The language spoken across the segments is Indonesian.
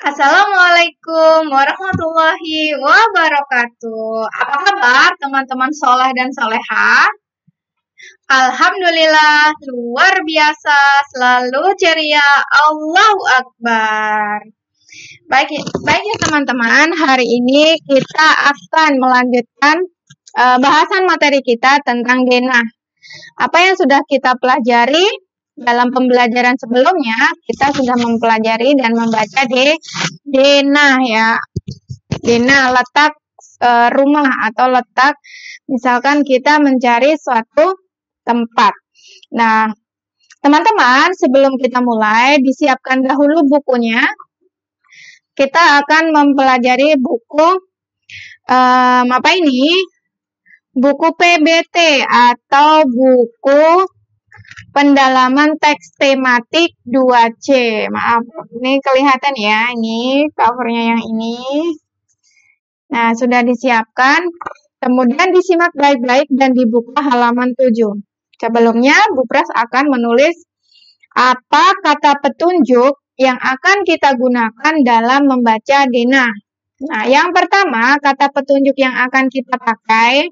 Assalamualaikum warahmatullahi wabarakatuh. Apa kabar teman-teman soleh dan soleha? Alhamdulillah, luar biasa, selalu ceria, Allahu Akbar. Baik ya teman-teman, hari ini kita akan melanjutkan bahasan materi kita tentang denah. Apa yang sudah kita pelajari dalam pembelajaran sebelumnya, kita sudah mempelajari dan membaca denah ya. Denah letak rumah atau letak misalkan kita mencari suatu tempat. Nah, teman-teman, sebelum kita mulai, disiapkan dahulu bukunya. Kita akan mempelajari buku apa ini? Buku PBT atau buku pendalaman teks tematik 2C. Maaf, ini kelihatan ya, ini covernya yang ini. Nah, sudah disiapkan. Kemudian disimak baik-baik dan dibuka halaman 7. Sebelumnya, Bu Pras akan menulis apa kata petunjuk yang akan kita gunakan dalam membaca denah. Nah, yang pertama, kata petunjuk yang akan kita pakai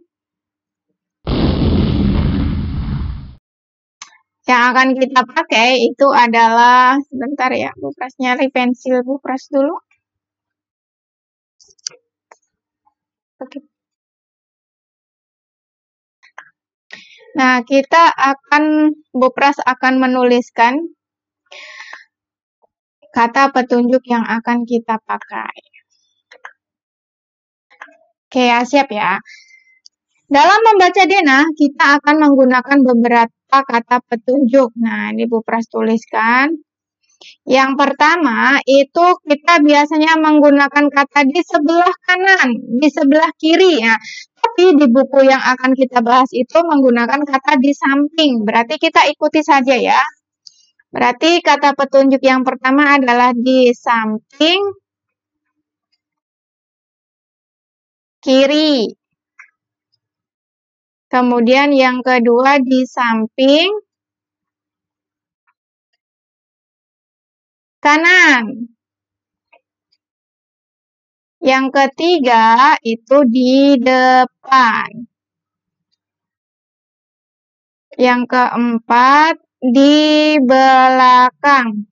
itu adalah, sebentar ya, Bu Pras nyari pensil Bu Pras dulu. Oke. Nah, Bu Pras akan menuliskan kata petunjuk yang akan kita pakai. Oke, ya, siap ya. Dalam membaca denah, kita akan menggunakan beberapa kata petunjuk. Nah, ini Bu Pras tuliskan. Yang pertama, itu kita biasanya menggunakan kata di sebelah kanan, di sebelah kiri. Nah, tapi di buku yang akan kita bahas itu menggunakan kata di samping. Berarti kita ikuti saja ya. Berarti kata petunjuk yang pertama adalah di samping kiri. Kemudian yang kedua di samping kanan. Yang ketiga itu di depan. Yang keempat di belakang.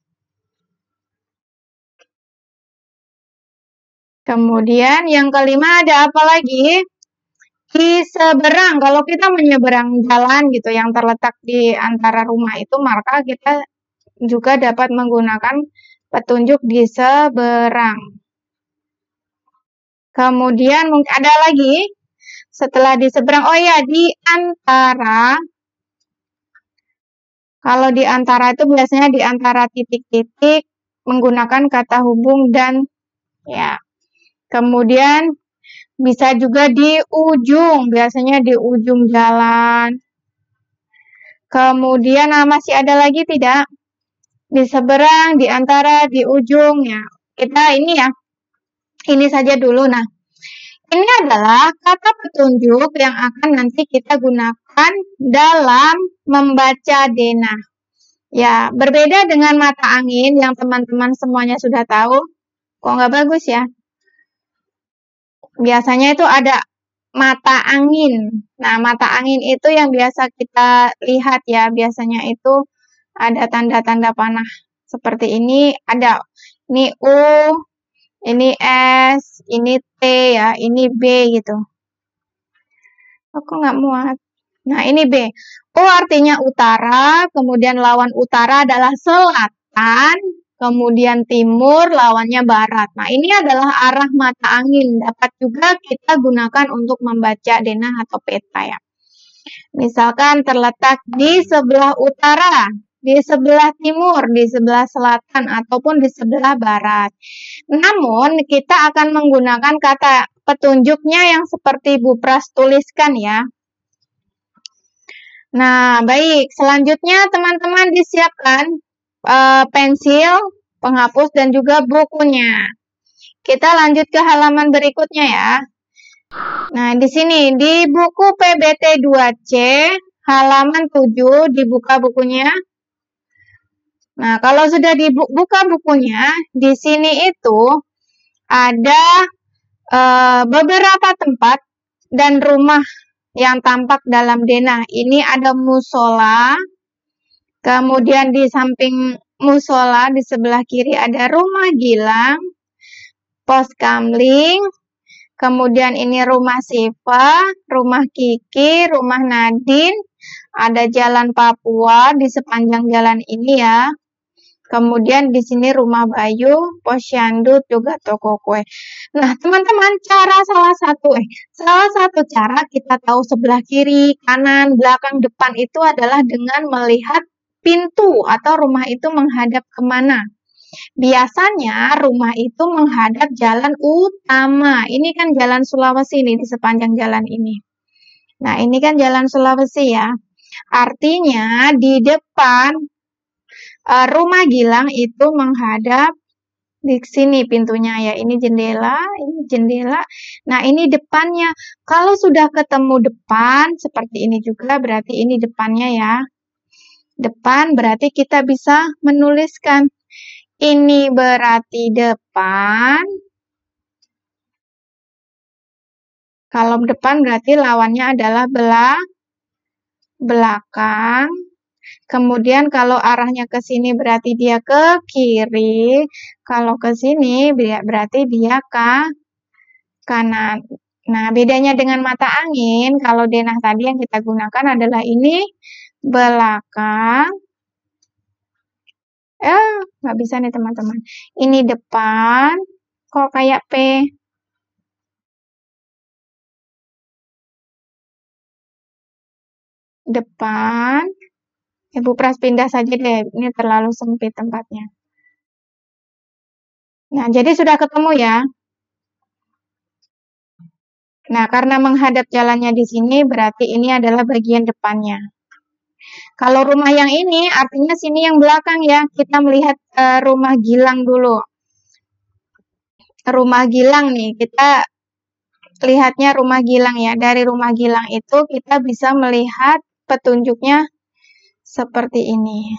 Kemudian yang kelima ada apa lagi? Di seberang. Kalau kita menyeberang jalan gitu yang terletak di antara rumah itu, maka kita juga dapat menggunakan petunjuk di seberang. Kemudian mungkin ada lagi setelah di seberang. Oh ya, di antara. Kalau di antara itu biasanya di antara titik-titik menggunakan kata hubung dan ya. Kemudian bisa juga di ujung, biasanya di ujung jalan. Kemudian masih ada lagi tidak? Di seberang, di antara, di ujung ya. Kita ini ya. Ini saja dulu. Nah, ini adalah kata petunjuk yang akan nanti kita gunakan dalam membaca denah. Ya, berbeda dengan mata angin yang teman-teman semuanya sudah tahu. Kok nggak bagus ya? Biasanya itu ada mata angin. Nah, mata angin itu yang biasa kita lihat ya. Biasanya itu ada tanda-tanda panah. Seperti ini ada. Ini U, ini S, ini T ya, ini B gitu. Aku nggak muat. Nah, ini B. U artinya utara, kemudian lawan utara adalah selatan, kemudian timur, lawannya barat. Nah, ini adalah arah mata angin. Dapat juga kita gunakan untuk membaca denah atau peta ya. Misalkan terletak di sebelah utara, di sebelah timur, di sebelah selatan, ataupun di sebelah barat. Namun, kita akan menggunakan kata petunjuknya yang seperti Bu Pras tuliskan ya. Nah, baik. Selanjutnya, teman-teman disiapkan pensil, penghapus, dan juga bukunya. Kita lanjut ke halaman berikutnya ya. Nah, di sini, di buku PBT 2C, halaman 7, dibuka bukunya. Nah, kalau sudah dibuka bukunya, di sini itu ada beberapa tempat dan rumah yang tampak dalam denah. Ini ada musola, kemudian di samping musola di sebelah kiri ada rumah Gilang, pos kamling, kemudian ini rumah Siva, rumah Kiki, rumah Nadine, ada jalan Papua di sepanjang jalan ini ya. Kemudian di sini rumah Bayu, posyandu, juga toko kue. Nah, teman-teman, salah satu cara kita tahu sebelah kiri, kanan, belakang, depan itu adalah dengan melihat pintu atau rumah itu menghadap kemana. Biasanya rumah itu menghadap jalan utama. Ini kan jalan Sulawesi nih di sepanjang jalan ini. Nah, ini kan jalan Sulawesi ya. Artinya di depan rumah Gilang itu menghadap di sini pintunya ya. Ini jendela, ini jendela. Nah, ini depannya. Kalau sudah ketemu depan seperti ini juga berarti ini depannya ya. Depan berarti kita bisa menuliskan ini berarti depan. Kalau depan berarti lawannya adalah belakang. Kemudian kalau arahnya ke sini berarti dia ke kiri. Kalau ke sini berarti dia ke kanan. Nah, bedanya dengan mata angin, kalau denah tadi yang kita gunakan adalah ini belakang. Nggak bisa nih teman-teman. Ini depan. Kok kayak P? Depan. Ibu Pras pindah saja deh, ini terlalu sempit tempatnya. Nah, jadi sudah ketemu ya. Nah, karena menghadap jalannya di sini, berarti ini adalah bagian depannya. Kalau rumah yang ini, artinya sini yang belakang ya. Kita melihat rumah Gilang dulu. Rumah Gilang nih, kita lihatnya rumah Gilang ya. Dari rumah Gilang itu kita bisa melihat petunjuknya seperti ini.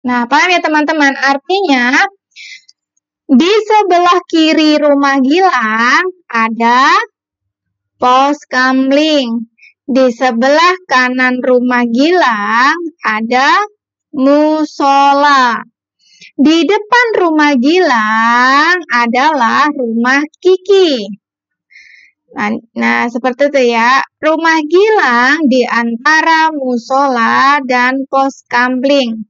Nah, paham ya teman-teman? Artinya, di sebelah kiri rumah Gilang ada pos kamling. Di sebelah kanan rumah Gilang ada musola. Di depan rumah Gilang adalah rumah Kiki. Nah, seperti itu ya. Rumah Gilang di antara musola dan pos kamling.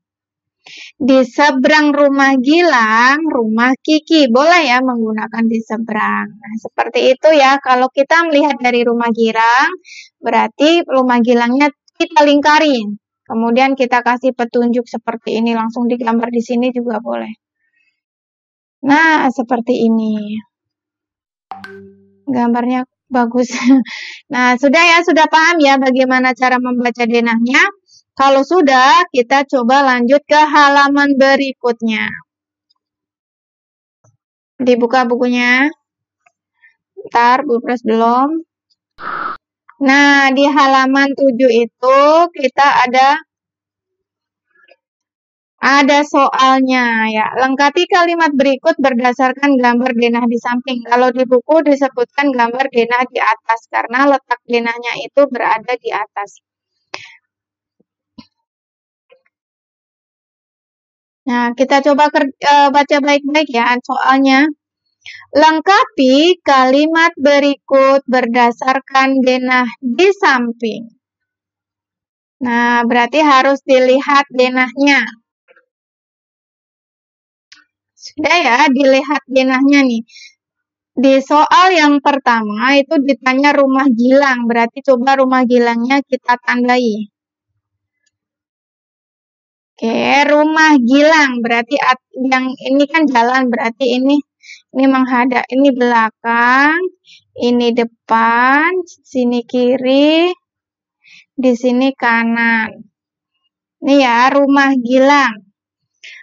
Di seberang rumah Gilang, rumah Kiki. Boleh ya menggunakan di seberang. Nah, seperti itu ya. Kalau kita melihat dari rumah Gilang, berarti rumah Gilangnya kita lingkarin. Kemudian kita kasih petunjuk seperti ini. Langsung digambar di sini juga boleh. Nah, seperti ini. Gambarnya bagus. Nah, sudah paham ya bagaimana cara membaca denahnya? Kalau sudah, kita coba lanjut ke halaman berikutnya. Dibuka bukunya. Bentar, Bu Pras belum. Nah, di halaman 7 itu kita ada soalnya ya. Lengkapi kalimat berikut berdasarkan gambar denah di samping. Kalau di buku disebutkan gambar denah di atas karena letak denahnya itu berada di atas. Nah, kita coba baca baik-baik ya soalnya. Lengkapi kalimat berikut berdasarkan denah di samping. Nah, berarti harus dilihat denahnya. Sudah ya, dilihat denahnya nih. Di soal yang pertama itu ditanya rumah Gilang. Berarti coba rumah Gilangnya kita tandai. Oke, rumah Gilang. Berarti yang ini kan jalan. Berarti ini menghadap, ini belakang, ini depan, sini kiri, di sini kanan. Ini ya, rumah Gilang.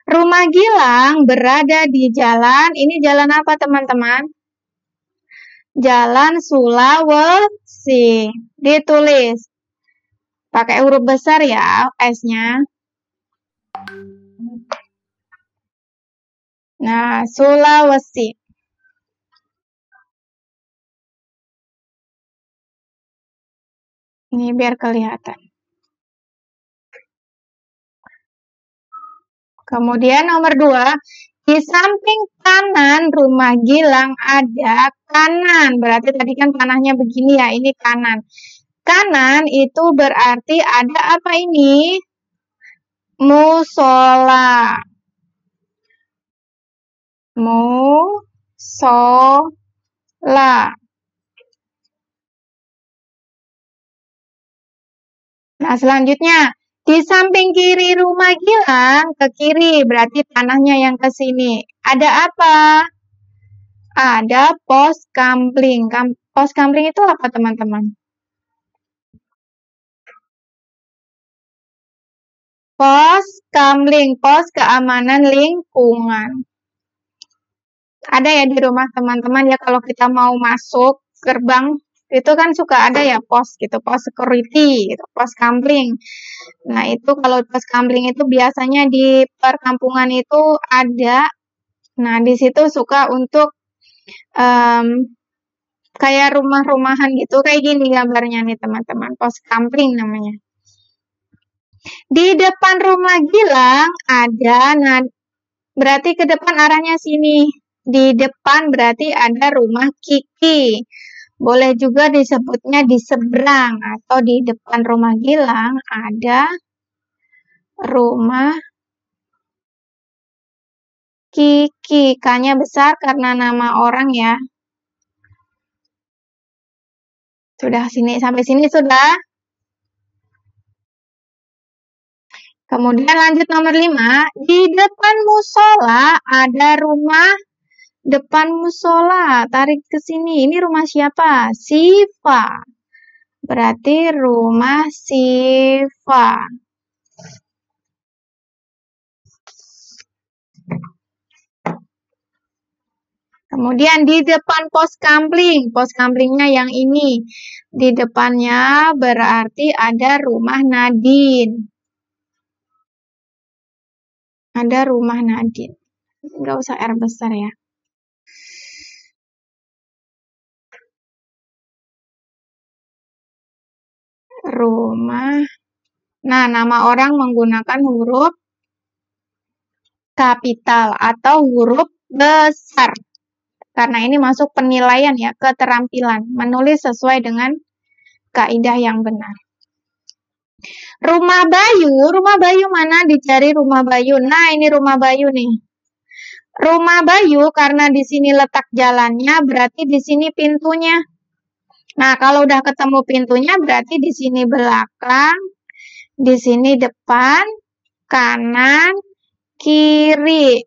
Rumah Gilang berada di jalan, ini jalan apa teman-teman? Jalan Sulawesi. Ditulis Pakai huruf besar ya, S-nya. Nah, Sulawesi. Ini biar kelihatan. Kemudian nomor 2, di samping kanan rumah Gilang ada kanan. Berarti tadi kan tanahnya begini ya, ini kanan. Kanan itu berarti ada apa ini? Musola. Musola. Nah, selanjutnya, di samping kiri rumah Gilang, ke kiri, berarti tanahnya yang ke sini. Ada apa? Ada pos kamling. Pos kamling itu apa, teman-teman? Pos kamling, pos keamanan lingkungan. Ada ya di rumah teman-teman ya, kalau kita mau masuk gerbang, itu kan suka ada ya pos gitu, pos security gitu, pos kamling. Nah, itu kalau pos kamling itu biasanya di perkampungan itu ada. Nah, di situ suka untuk kayak rumah-rumahan gitu, kayak gini gambarnya nih teman-teman, pos kamling namanya. Di depan rumah Gilang ada, nah berarti ke depan arahnya sini. Di depan berarti ada rumah Kiki. Boleh juga disebutnya di seberang atau di depan rumah Gilang ada rumah Kiki. K-nya besar karena nama orang ya. Sudah sampai sini sudah. Kemudian lanjut nomor 5. Di depan musola ada rumah depan musola. Tarik ke sini. Ini rumah siapa? Siva. Berarti rumah Siva. Kemudian di depan pos kamplingnya yang ini. Di depannya berarti ada rumah Nadine. Ada rumah Nadine. Nggak usah R besar ya. Rumah. Nah, nama orang menggunakan huruf kapital atau huruf besar. Karena ini masuk penilaian ya, keterampilan. Menulis sesuai dengan kaidah yang benar. Rumah Bayu mana? Dicari rumah Bayu. Nah, ini rumah Bayu nih. Rumah Bayu karena di sini letak jalannya, berarti di sini pintunya. Nah, kalau udah ketemu pintunya, berarti di sini belakang, di sini depan, kanan, kiri.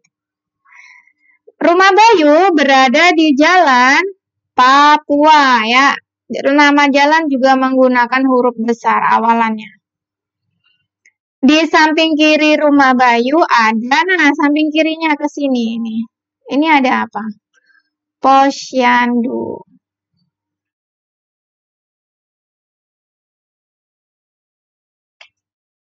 Rumah Bayu berada di jalan Papua ya. Nama jalan juga menggunakan huruf besar awalannya. Di samping kiri rumah Bayu ada, nah samping kirinya ke sini ini. Ini ada apa? Posyandu.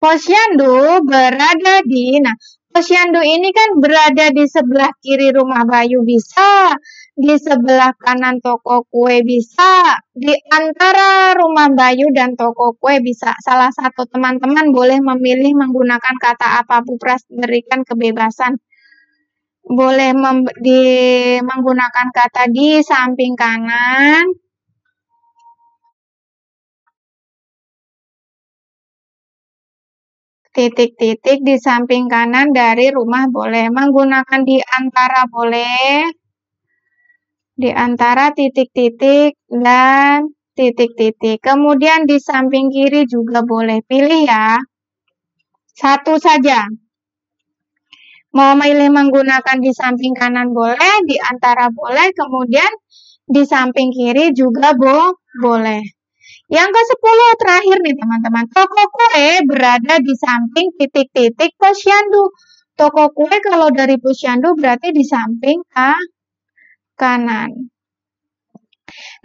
Posyandu berada di, nah posyandu ini kan berada di sebelah kiri rumah Bayu bisa, di sebelah kanan toko kue bisa, di antara rumah Bayu dan toko kue bisa. Salah satu teman-teman boleh memilih menggunakan kata apa, Bu Pras berikan kebebasan. Boleh menggunakan kata di samping kanan, titik-titik di samping kanan dari rumah boleh, menggunakan di antara boleh, di antara titik-titik dan titik-titik. Kemudian di samping kiri juga boleh, pilih ya, satu saja. Mau milih menggunakan di samping kanan boleh, di antara boleh, kemudian di samping kiri juga boleh. Yang ke-10 terakhir nih teman-teman, toko kue berada di samping titik-titik posyandu. Toko kue kalau dari posyandu berarti di samping kanan.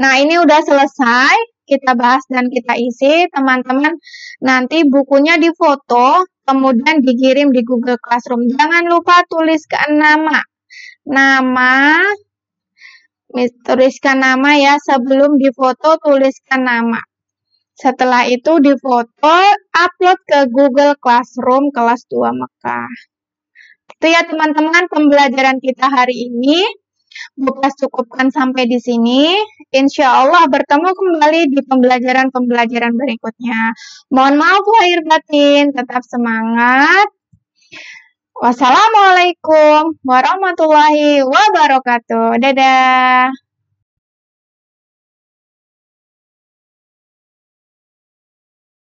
Nah, ini udah selesai. kita bahas dan kita isi. Teman-teman nanti bukunya difoto, kemudian dikirim di Google Classroom. Jangan lupa tuliskan nama. Tuliskan nama ya, sebelum difoto tuliskan nama. Setelah itu difoto, upload ke Google Classroom kelas 2 Mekah. Itu ya teman-teman pembelajaran kita hari ini. Buka cukupkan sampai di sini. Insya Allah bertemu kembali di pembelajaran-pembelajaran berikutnya. Mohon maaf lahir batin, tetap semangat. Wassalamualaikum warahmatullahi wabarakatuh. Dadah.